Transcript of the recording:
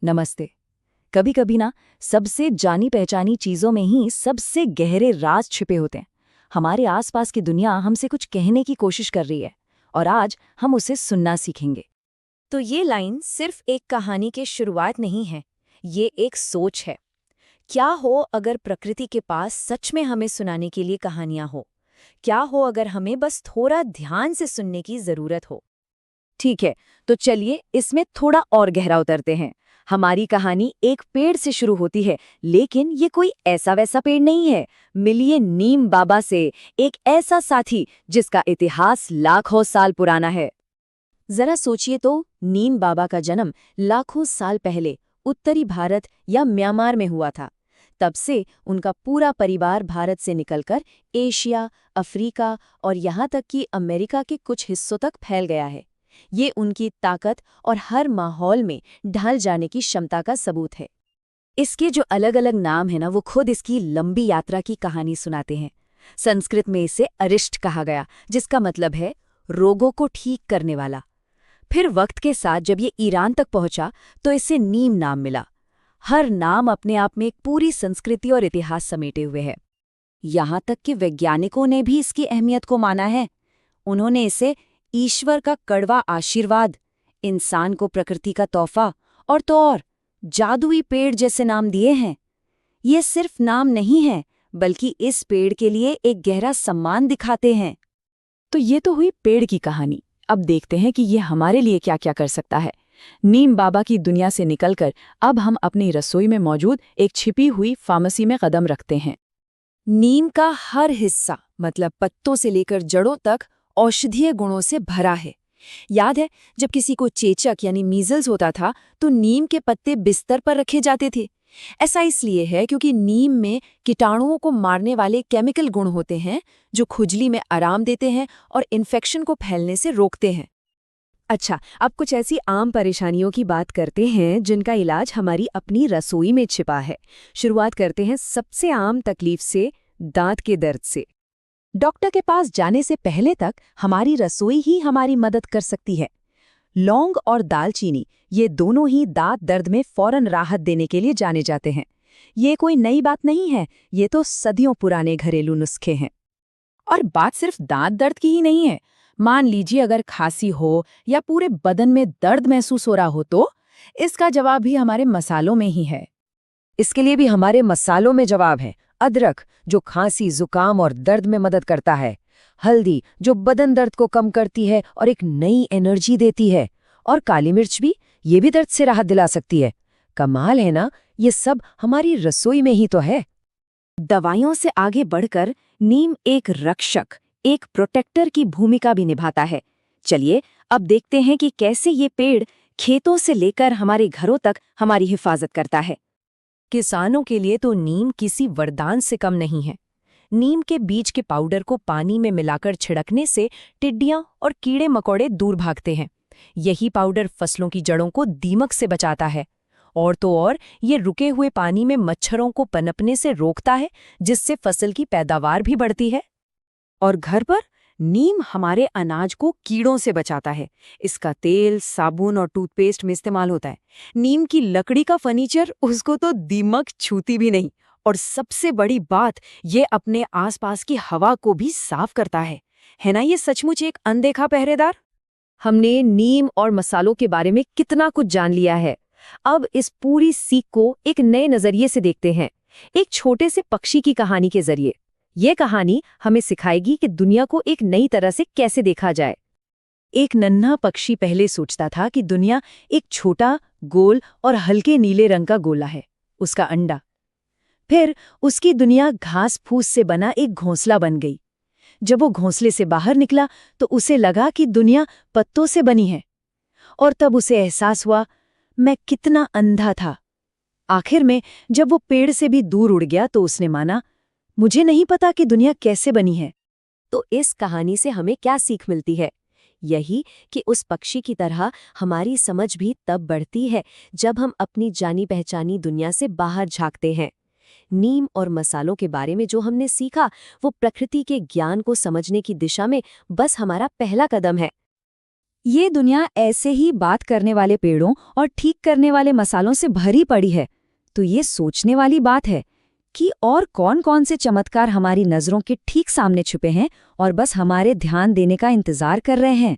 नमस्ते। कभी कभी ना सबसे जानी पहचानी चीजों में ही सबसे गहरे राज छिपे होते हैं। हमारे आसपास की दुनिया हमसे कुछ कहने की कोशिश कर रही है और आज हम उसे सुनना सीखेंगे। तो ये लाइन सिर्फ एक कहानी की शुरुआत नहीं है, ये एक सोच है। क्या हो अगर प्रकृति के पास सच में हमें सुनाने के लिए कहानियां हो? क्या हो अगर हमें बस थोड़ा ध्यान से सुनने की जरूरत हो? ठीक है, तो चलिए इसमें थोड़ा और गहरा उतरते हैं। हमारी कहानी एक पेड़ से शुरू होती है, लेकिन ये कोई ऐसा वैसा पेड़ नहीं है। मिलिए नीम बाबा से, एक ऐसा साथी जिसका इतिहास लाखों साल पुराना है। जरा सोचिए तो, नीम बाबा का जन्म लाखों साल पहले उत्तरी भारत या म्यांमार में हुआ था। तब से उनका पूरा परिवार भारत से निकलकर एशिया, अफ्रीका और यहाँ तक कि अमेरिका के कुछ हिस्सों तक फैल गया है। ये उनकी ताकत और हर माहौल में ढल जाने की क्षमता का सबूत है। इसके जो अलग अलग नाम है ना, वो खुद इसकी लंबी यात्रा की कहानी सुनाते हैं। संस्कृत में इसे अरिष्ट कहा गया, जिसका मतलब है रोगों को ठीक करने वाला। फिर वक्त के साथ जब ये ईरान तक पहुंचा तो इसे नीम नाम मिला। हर नाम अपने आप में एक पूरी संस्कृति और इतिहास समेटे हुए है। यहाँ तक कि वैज्ञानिकों ने भी इसकी अहमियत को माना है। उन्होंने इसे ईश्वर का कड़वा आशीर्वाद, इंसान को प्रकृति का तोहफा और जादुई पेड़ जैसे नाम दिए हैं। ये सिर्फ नाम नहीं है, बल्कि इस पेड़ के लिए एक गहरा सम्मान दिखाते हैं। तो ये तो हुई पेड़ की कहानी। अब देखते हैं कि ये हमारे लिए क्या क्या कर सकता है। नीम बाबा की दुनिया से निकलकर अब हम अपनी रसोई में मौजूद एक छिपी हुई फार्मेसी में कदम रखते हैं। नीम का हर हिस्सा, मतलब पत्तों से लेकर जड़ों तक, औषधीय गुणों से भरा है। याद है जब किसी को चेचक यानी मीजल्स होता था तो नीम के पत्ते बिस्तर पर रखे जाते थे। ऐसा इसलिए है क्योंकि नीम में कीटाणुओं को मारने वाले केमिकल गुण होते हैं जो खुजली में आराम देते हैं और इन्फेक्शन को फैलने से रोकते हैं। अच्छा, अब कुछ ऐसी आम परेशानियों की बात करते हैं जिनका इलाज हमारी अपनी रसोई में छिपा है। शुरुआत करते हैं सबसे आम तकलीफ से, दांत के दर्द से। डॉक्टर के पास जाने से पहले तक हमारी रसोई ही हमारी मदद कर सकती है। लौंग और दालचीनी, ये दोनों ही दांत दर्द में फौरन राहत देने के लिए जाने जाते हैं। ये कोई नई बात नहीं है, ये तो सदियों पुराने घरेलू नुस्खे हैं। और बात सिर्फ दांत दर्द की ही नहीं है। मान लीजिए अगर खांसी हो या पूरे बदन में दर्द महसूस हो रहा हो तो इसका जवाब भी हमारे मसालों में ही है। इसके लिए भी हमारे मसालों में जवाब है। अदरक, जो खांसी, जुकाम और दर्द में मदद करता है। हल्दी, जो बदन दर्द को कम करती है और एक नई एनर्जी देती है। और काली मिर्च भी, ये भी दर्द से राहत दिला सकती है। कमाल है ना, ये सब हमारी रसोई में ही तो है। दवाइयों से आगे बढ़कर नीम एक रक्षक, एक प्रोटेक्टर की भूमिका भी निभाता है। चलिए अब देखते हैं कि कैसे ये पेड़ खेतों से लेकर हमारे घरों तक हमारी हिफाजत करता है। किसानों के लिए तो नीम किसी वरदान से कम नहीं है। नीम के बीज के पाउडर को पानी में मिलाकर छिड़कने से टिड्डियां और कीड़े मकोड़े दूर भागते हैं। यही पाउडर फसलों की जड़ों को दीमक से बचाता है। और तो और ये रुके हुए पानी में मच्छरों को पनपने से रोकता है, जिससे फसल की पैदावार भी बढ़ती है। और घर पर नीम हमारे अनाज को कीड़ों से बचाता है। इसका तेल, साबुन और टूथपेस्ट में इस्तेमाल होता है। नीम की लकड़ी का फर्नीचर, उसको तो दीमक छूती भी नहीं। और सबसे बड़ी बात, ये अपने आसपास की हवा को भी साफ करता है ना? ये सचमुच एक अनदेखा पहरेदार। हमने नीम और मसालों के बारे में कितना कुछ जान लिया है। अब इस पूरी सीख को एक नए नजरिए से देखते हैं, एक छोटे से पक्षी की कहानी के जरिए। ये कहानी हमें सिखाएगी कि दुनिया को एक नई तरह से कैसे देखा जाए। एक नन्हा पक्षी पहले सोचता था कि दुनिया एक छोटा, गोल और हल्के नीले रंग का गोला है, उसका अंडा। फिर उसकी दुनिया घास फूस से बना एक घोंसला बन गई। जब वो घोंसले से बाहर निकला तो उसे लगा कि दुनिया पत्तों से बनी है। और तब उसे एहसास हुआ, मैं कितना अंधा था। आखिर में जब वो पेड़ से भी दूर उड़ गया तो उसने माना, मुझे नहीं पता कि दुनिया कैसे बनी है। तो इस कहानी से हमें क्या सीख मिलती है? यही कि उस पक्षी की तरह हमारी समझ भी तब बढ़ती है जब हम अपनी जानी पहचानी दुनिया से बाहर झांकते हैं। नीम और मसालों के बारे में जो हमने सीखा, वो प्रकृति के ज्ञान को समझने की दिशा में बस हमारा पहला कदम है। ये दुनिया ऐसे ही बात करने वाले पेड़ों और ठीक करने वाले मसालों से भरी पड़ी है। तो ये सोचने वाली बात है कि और कौन-कौन से चमत्कार हमारी नज़रों के ठीक सामने छुपे हैं और बस हमारे ध्यान देने का इंतजार कर रहे हैं।